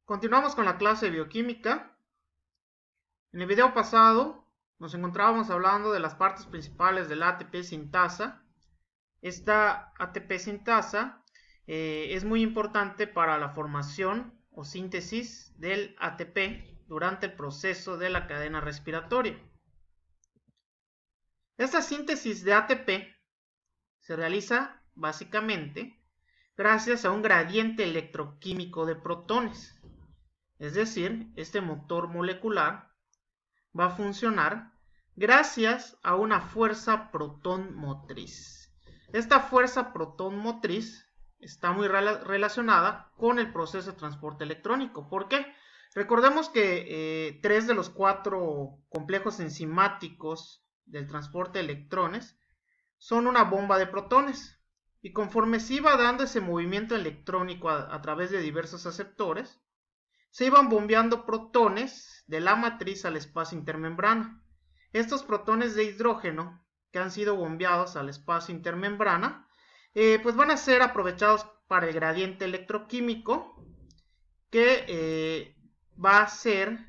Continuamos con la clase de bioquímica. En el video pasado nos encontrábamos hablando de las partes principales del ATP sintasa. Esta ATP sintasa es muy importante para la formación o síntesis del ATP durante el proceso de la cadena respiratoria. Esta síntesis de ATP se realiza básicamente gracias a un gradiente electroquímico de protones. Es decir, este motor molecular va a funcionar gracias a una fuerza protón motriz. Esta fuerza protón motriz está muy relacionada con el proceso de transporte electrónico. ¿Por qué? Recordemos que 3 de los 4 complejos enzimáticos del transporte de electrones son una bomba de protones. Y conforme se iba dando ese movimiento electrónico a través de diversos aceptores, se iban bombeando protones de la matriz al espacio intermembrana. Estos protones de hidrógeno que han sido bombeados al espacio intermembrana, pues van a ser aprovechados para el gradiente electroquímico que va a ser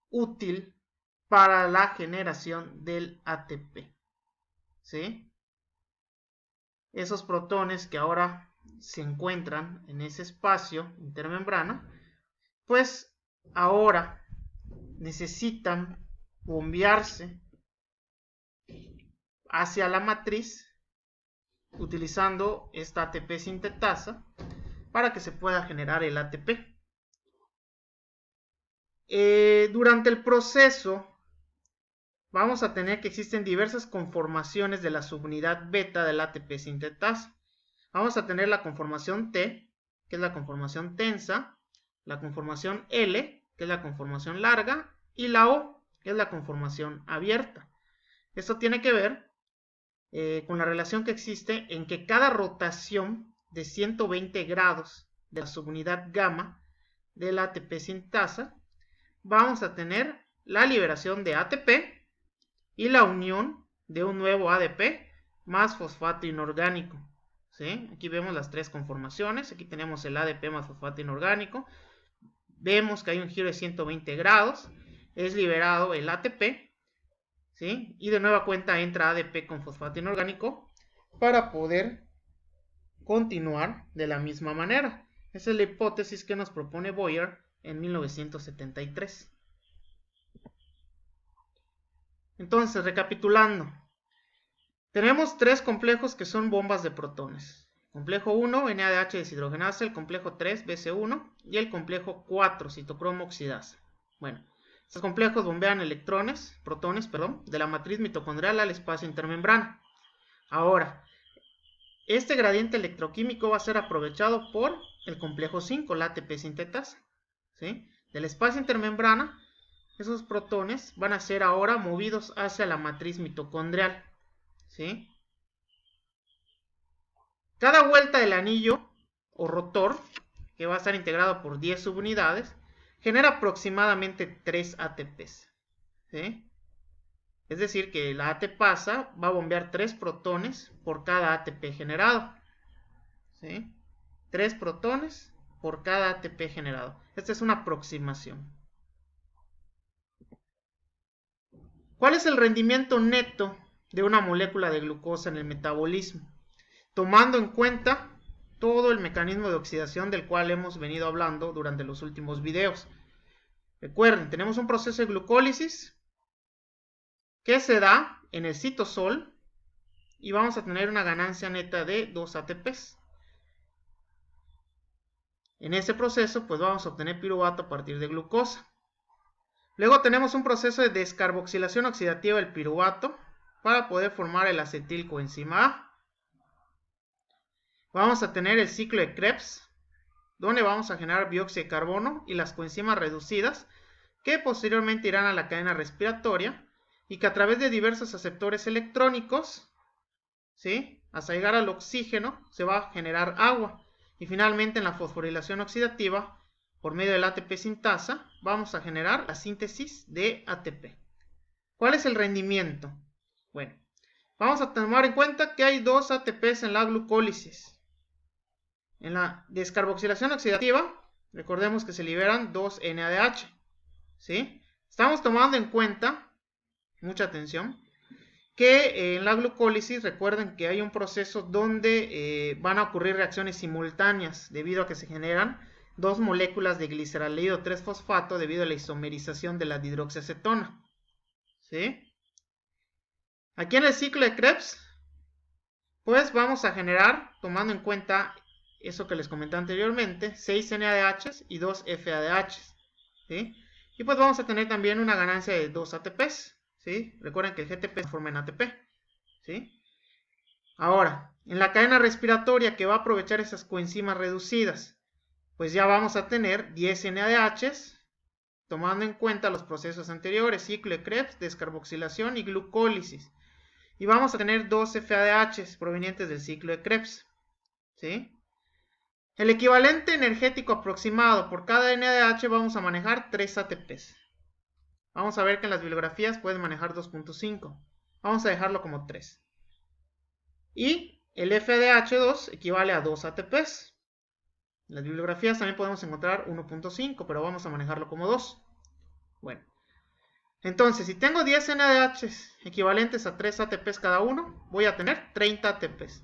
útil para la generación del ATP. ¿Sí? Esos protones que ahora se encuentran en ese espacio intermembrana, pues ahora necesitan bombearse hacia la matriz utilizando esta ATP sintetasa para que se pueda generar el ATP. Durante el proceso vamos a tener que existen diversas conformaciones de la subunidad beta del ATP sintetasa. Vamos a tener la conformación T, que es la conformación tensa, la conformación L, que es la conformación larga, y la O, que es la conformación abierta. Esto tiene que ver con la relación que existe en que cada rotación de 120 grados de la subunidad gamma del ATP sintasa, vamos a tener la liberación de ATP y la unión de un nuevo ADP más fosfato inorgánico. ¿Sí? Aquí vemos las 3 conformaciones. Aquí tenemos el ADP más fosfato inorgánico. Vemos que hay un giro de 120 grados. Es liberado el ATP. ¿Sí? Y de nueva cuenta entra ADP con fosfato inorgánico para poder continuar de la misma manera. Esa es la hipótesis que nos propone Boyer en 1973. Entonces, recapitulando. Tenemos 3 complejos que son bombas de protones. Complejo 1, NADH deshidrogenasa, el complejo 3, BC1 y el complejo 4, citocromo oxidasa. Bueno, estos complejos bombean protones, de la matriz mitocondrial al espacio intermembrana. Ahora, este gradiente electroquímico va a ser aprovechado por el complejo 5, la ATP sintetasa. ¿Sí? Del espacio intermembrana, esos protones van a ser ahora movidos hacia la matriz mitocondrial. ¿Sí? Cada vuelta del anillo o rotor, que va a estar integrado por 10 subunidades, genera aproximadamente 3 ATPs. ¿Sí? Es decir, que la ATPasa va a bombear 3 protones por cada ATP generado. ¿Sí? 3 protones por cada ATP generado. Esta es una aproximación. ¿Cuál es el rendimiento neto de una molécula de glucosa en el metabolismo? Tomando en cuenta todo el mecanismo de oxidación del cual hemos venido hablando durante los últimos videos. Recuerden, tenemos un proceso de glucólisis que se da en el citosol y vamos a tener una ganancia neta de 2 ATPs. En ese proceso, pues vamos a obtener piruvato a partir de glucosa. Luego tenemos un proceso de descarboxilación oxidativa del piruvato para poder formar el acetilcoenzima A. Vamos a tener el ciclo de Krebs, donde vamos a generar dióxido de carbono y las coenzimas reducidas, que posteriormente irán a la cadena respiratoria y que a través de diversos aceptores electrónicos, ¿sí?, hasta llegar al oxígeno, se va a generar agua. Y finalmente en la fosforilación oxidativa, por medio del ATP sintasa, vamos a generar la síntesis de ATP. ¿Cuál es el rendimiento? Bueno, vamos a tomar en cuenta que hay 2 ATPs en la glucólisis. En la descarboxilación oxidativa Recordemos que se liberan 2 NADH. ¿Sí? Estamos tomando en cuenta, mucha atención, que en la glucólisis recuerden que hay un proceso donde van a ocurrir reacciones simultáneas debido a que se generan dos moléculas de gliceraldehído 3-fosfato debido a la isomerización de la dihidroxiacetona. ¿Sí? Aquí en el ciclo de Krebs, pues vamos a generar, tomando en cuenta eso que les comenté anteriormente, 6 NADHs y 2 FADHs. ¿Sí? Y pues vamos a tener también una ganancia de 2 ATPs. ¿Sí? Recuerden que el GTP se forma en ATP. ¿Sí? Ahora, en la cadena respiratoria que va a aprovechar esas coenzimas reducidas, pues ya vamos a tener 10 NADHs, tomando en cuenta los procesos anteriores, ciclo de Krebs, descarboxilación y glucólisis. Y vamos a tener 2 FADHs provenientes del ciclo de Krebs. ¿Sí? El equivalente energético aproximado por cada NADH vamos a manejar 3 ATPs. Vamos a ver que en las bibliografías pueden manejar 2.5. Vamos a dejarlo como 3. Y el FADH2 equivale a 2 ATPs. En las bibliografías también podemos encontrar 1.5, pero vamos a manejarlo como 2. Bueno, entonces si tengo 10 NADHs equivalentes a 3 ATPs cada uno, voy a tener 30 ATPs.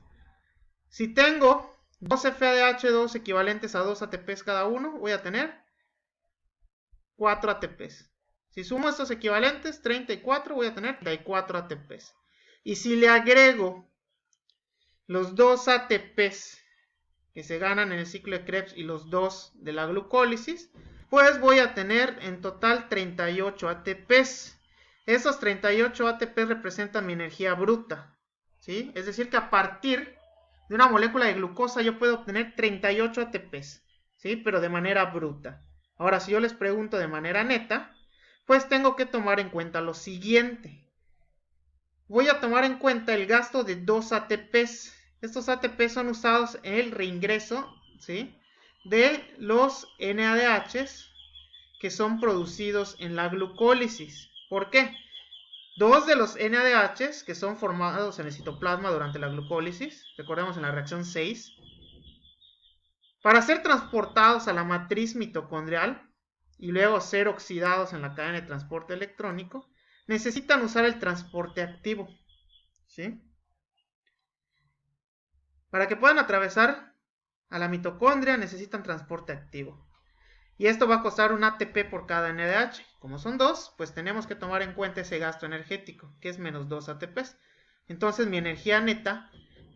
Si tengo 2 FADH2 equivalentes a 2 ATPs cada uno, voy a tener 4 ATPs. Si sumo estos equivalentes, 34, voy a tener 34 ATPs. Y si le agrego los 2 ATPs que se ganan en el ciclo de Krebs y los 2 de la glucólisis, pues voy a tener en total 38 ATPs. Esos 38 ATPs representan mi energía bruta. ¿Sí? Es decir, que a partir de una molécula de glucosa yo puedo obtener 38 ATPs. ¿Sí? Pero de manera bruta. Ahora, si yo les pregunto de manera neta, pues tengo que tomar en cuenta lo siguiente. Voy a tomar en cuenta el gasto de 2 ATPs. Estos ATPs son usados en el reingreso, ¿sí?, de los NADHs que son producidos en la glucólisis. ¿Por qué? 2 de los NADHs que son formados en el citoplasma durante la glucólisis, recordemos en la reacción 6, para ser transportados a la matriz mitocondrial y luego ser oxidados en la cadena de transporte electrónico, necesitan usar el transporte activo. ¿Sí? Para que puedan atravesar a la mitocondria necesitan transporte activo. Y esto va a costar un ATP por cada NADH. Como son 2, pues tenemos que tomar en cuenta ese gasto energético, que es menos 2 ATPs. Entonces mi energía neta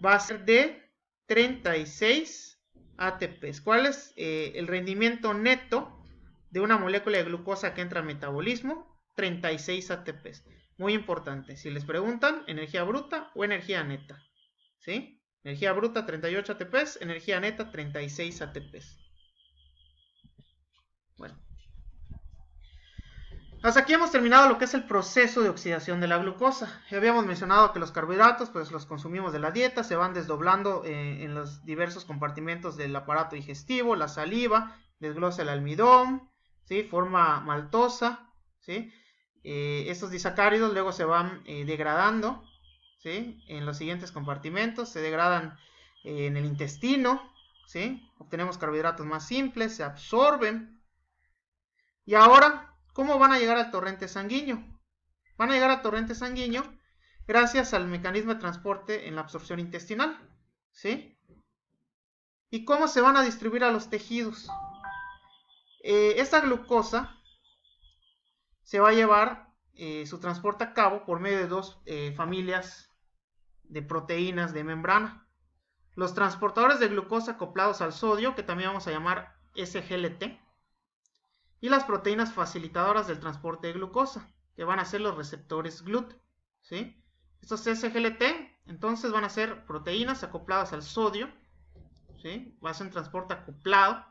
va a ser de 36 ATPs. ¿Cuál es el rendimiento neto de una molécula de glucosa que entra al metabolismo? 36 ATPs. Muy importante. Si les preguntan, energía bruta o energía neta. ¿Sí? Energía bruta 38 ATPs, energía neta 36 ATPs. Bueno. Hasta aquí hemos terminado lo que es el proceso de oxidación de la glucosa. Ya habíamos mencionado que los carbohidratos pues los consumimos de la dieta, se van desdoblando en los diversos compartimentos del aparato digestivo, la saliva, desglosa el almidón, ¿sí?, forma maltosa, ¿sí? Estos disacáridos luego se van degradando, ¿sí?, en los siguientes compartimentos, se degradan en el intestino, ¿sí?, obtenemos carbohidratos más simples, se absorben. Y ahora, ¿cómo van a llegar al torrente sanguíneo? Van a llegar al torrente sanguíneo gracias al mecanismo de transporte en la absorción intestinal, ¿sí? ¿Y cómo se van a distribuir a los tejidos? Esta glucosa se va a llevar su transporte a cabo por medio de dos familias de proteínas de membrana. Los transportadores de glucosa acoplados al sodio, que también vamos a llamar SGLT, y las proteínas facilitadoras del transporte de glucosa, que van a ser los receptores GLUT, ¿sí? Estos SGLT, entonces, van a ser proteínas acopladas al sodio, ¿sí? Va a ser un transporte acoplado,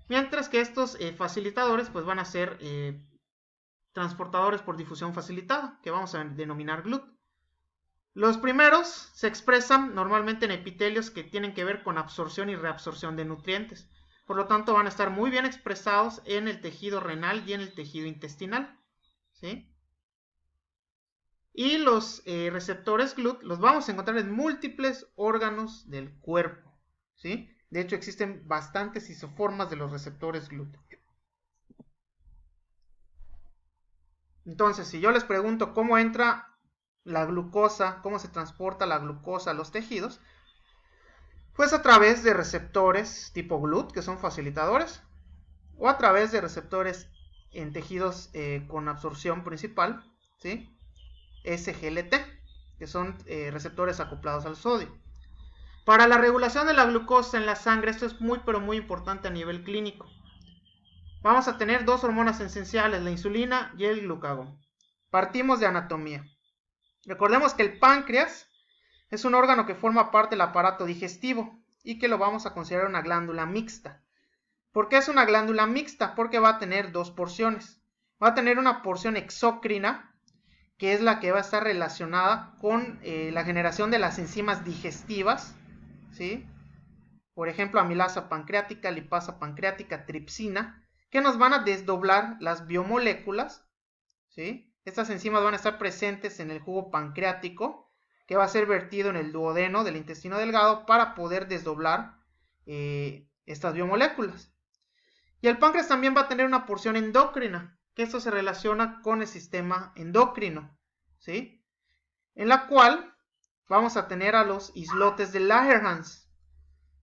mientras que estos facilitadores, pues, van a ser transportadores por difusión facilitada, que vamos a denominar GLUT. Los primeros se expresan normalmente en epitelios que tienen que ver con absorción y reabsorción de nutrientes. Por lo tanto, van a estar muy bien expresados en el tejido renal y en el tejido intestinal, ¿sí? Y los receptores GLUT los vamos a encontrar en múltiples órganos del cuerpo, ¿sí? De hecho, existen bastantes isoformas de los receptores GLUT. Entonces, si yo les pregunto cómo entra la glucosa, cómo se transporta la glucosa a los tejidos, pues a través de receptores tipo GLUT, que son facilitadores, o a través de receptores en tejidos con absorción principal, ¿sí? SGLT, que son receptores acoplados al sodio. Para la regulación de la glucosa en la sangre, esto es muy pero muy importante a nivel clínico. Vamos a tener dos hormonas esenciales, la insulina y el glucagón. Partimos de anatomía. Recordemos que el páncreas es un órgano que forma parte del aparato digestivo y que lo vamos a considerar una glándula mixta. ¿Por qué es una glándula mixta? Porque va a tener dos porciones. Va a tener una porción exócrina, que es la que va a estar relacionada con la generación de las enzimas digestivas, ¿sí? Por ejemplo, amilasa pancreática, lipasa pancreática, tripsina, que nos van a desdoblar las biomoléculas, ¿sí? Estas enzimas van a estar presentes en el jugo pancreático, que va a ser vertido en el duodeno del intestino delgado para poder desdoblar estas biomoléculas. Y el páncreas también va a tener una porción endocrina, que esto se relaciona con el sistema endocrino, ¿sí? En la cual vamos a tener a los islotes de Langerhans.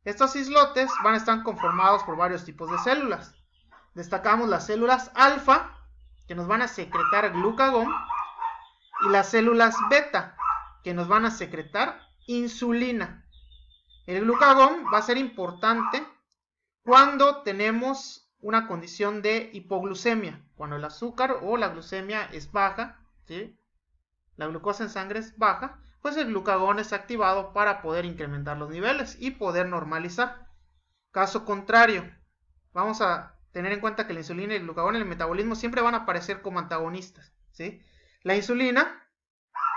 Estos islotes van a estar conformados por varios tipos de células. Destacamos las células alfa, que nos van a secretar glucagón, y las células beta, que nos van a secretar insulina. El glucagón va a ser importante cuando tenemos una condición de hipoglucemia, cuando el azúcar o la glucemia es baja, ¿sí? La glucosa en sangre es baja, pues el glucagón es activado para poder incrementar los niveles y poder normalizar. Caso contrario, vamos a tener en cuenta que la insulina y el glucagón en el metabolismo siempre van a aparecer como antagonistas, ¿sí? La insulina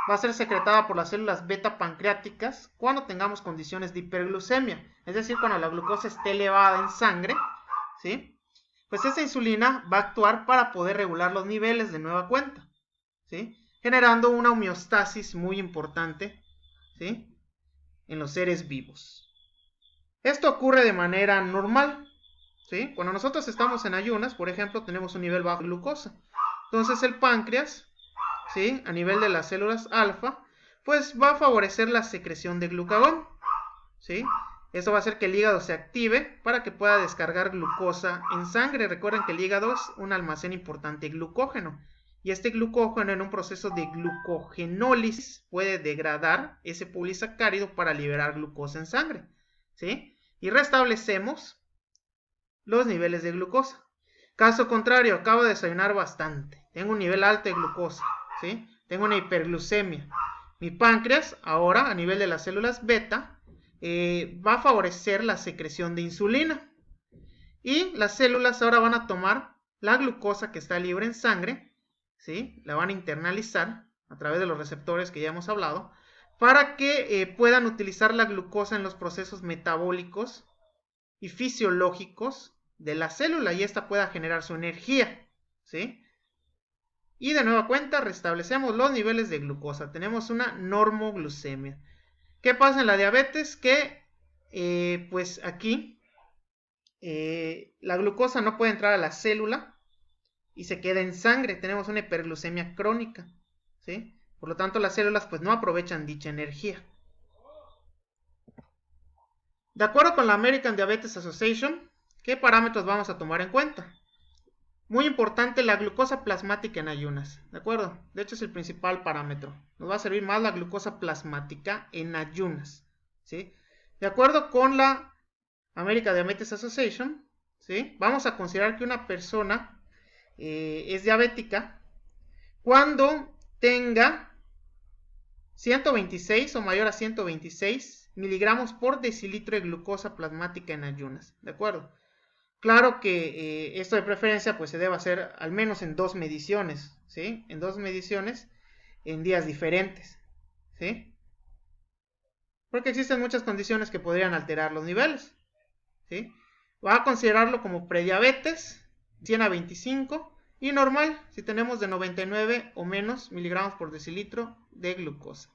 va a ser secretada por las células beta pancreáticas cuando tengamos condiciones de hiperglucemia, es decir, cuando la glucosa esté elevada en sangre, ¿sí? Pues esa insulina va a actuar para poder regular los niveles de nueva cuenta, ¿sí? Generando una homeostasis muy importante, ¿sí? En los seres vivos. Esto ocurre de manera normal, ¿sí? Cuando nosotros estamos en ayunas, por ejemplo, tenemos un nivel bajo de glucosa. Entonces el páncreas, ¿sí? A nivel de las células alfa, pues va a favorecer la secreción de glucagón, ¿sí? Esto va a hacer que el hígado se active para que pueda descargar glucosa en sangre. Recuerden que el hígado es un almacén importante de glucógeno. Y este glucógeno en un proceso de glucogenólisis puede degradar ese polisacárido para liberar glucosa en sangre, ¿sí? Y restablecemos los niveles de glucosa. Caso contrario, acabo de desayunar bastante. Tengo un nivel alto de glucosa, ¿sí? Tengo una hiperglucemia. Mi páncreas, ahora a nivel de las células beta, va a favorecer la secreción de insulina. Y las células ahora van a tomar la glucosa que está libre en sangre, ¿sí? La van a internalizar a través de los receptores que ya hemos hablado, para que puedan utilizar la glucosa en los procesos metabólicos y fisiológicos de la célula y esta pueda generar su energía, ¿sí? Y de nueva cuenta restablecemos los niveles de glucosa. Tenemos una normoglucemia. ¿Qué pasa en la diabetes? Que pues aquí la glucosa no puede entrar a la célula y se queda en sangre. Tenemos una hiperglucemia crónica, ¿sí? Por lo tanto, las células pues no aprovechan dicha energía. De acuerdo con la American Diabetes Association, ¿qué parámetros vamos a tomar en cuenta? Muy importante, la glucosa plasmática en ayunas, ¿de acuerdo? De hecho es el principal parámetro. Nos va a servir más la glucosa plasmática en ayunas, ¿sí? De acuerdo con la American Diabetes Association, ¿sí? Vamos a considerar que una persona es diabética cuando tenga 126 o mayor a 126 miligramos por decilitro de glucosa plasmática en ayunas, ¿de acuerdo? Claro que esto de preferencia pues se debe hacer al menos en 2 mediciones, ¿sí? En 2 mediciones en días diferentes, ¿sí? Porque existen muchas condiciones que podrían alterar los niveles, ¿sí? Va a considerarlo como prediabetes, 100 a 25, y normal si tenemos de 99 o menos miligramos por decilitro de glucosa.